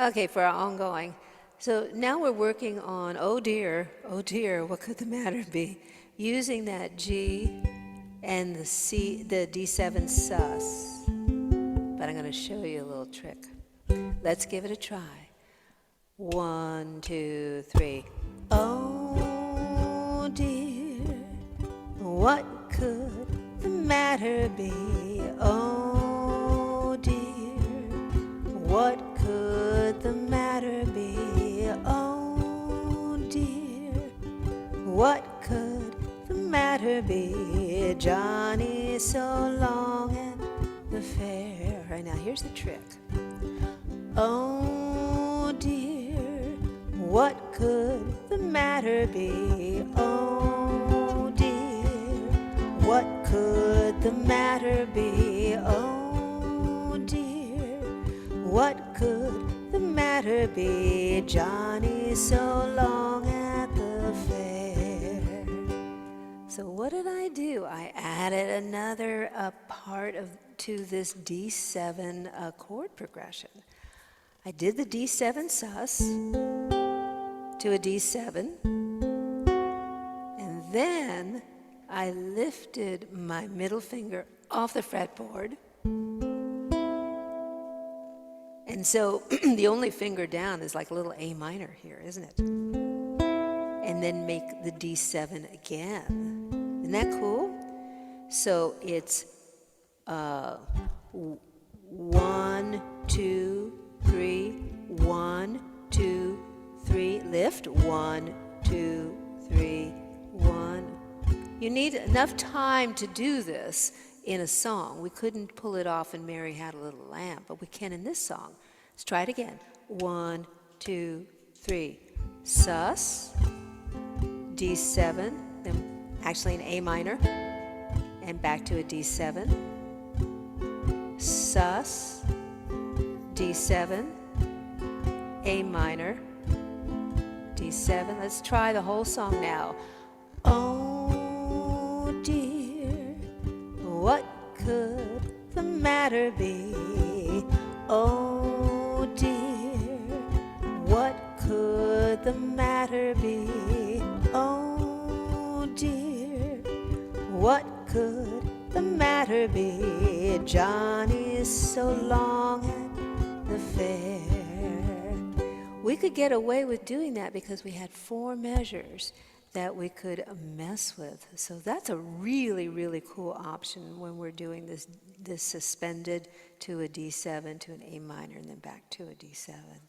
Okay, for our ongoing. So now we're working on, oh dear, what could the matter be? Using that G and the C, the D7SUS. But I'm going to show you a little trick. Let's give it a try. 1, 2, 3. Oh dear, what could the matter be? Oh dear, what could the matter be? Oh dear, what could the matter be? Johnny's so long at the fair. Right now, here's the trick. Oh dear, what could the matter be? Oh dear, what could the matter be? Oh dear, what could the matter be? Johnny's so long at the fair. So what did I do? I added another part to this D7 chord progression. I did the D7SUS to a D7, and then I lifted my middle finger off the fretboard, and so the only finger down is like a little A minor here, isn't it? And then make the D7 again. Isn't that cool? So it's 1, 2, 3, 1, 2, 3, lift, 1, 2, 3, 1. You need enough time to do this in a song. We couldn't pull it off in Mary Had a Little Lamb, but we can in this song. Let's try it again. 1, 2, 3. Sus, D7, then actually an A minor, and back to a D7. Sus, D7, A minor, D7. Let's try the whole song now. Oh dear, what could the matter be? Oh dear, what could the matter be? Oh dear, what could the matter be? Johnny's so long at the fair. We could get away with doing that because we had 4 measures that we could mess with. So that's a really, really cool option when we're doing this suspended to a D7 to an A minor and then back to a D7.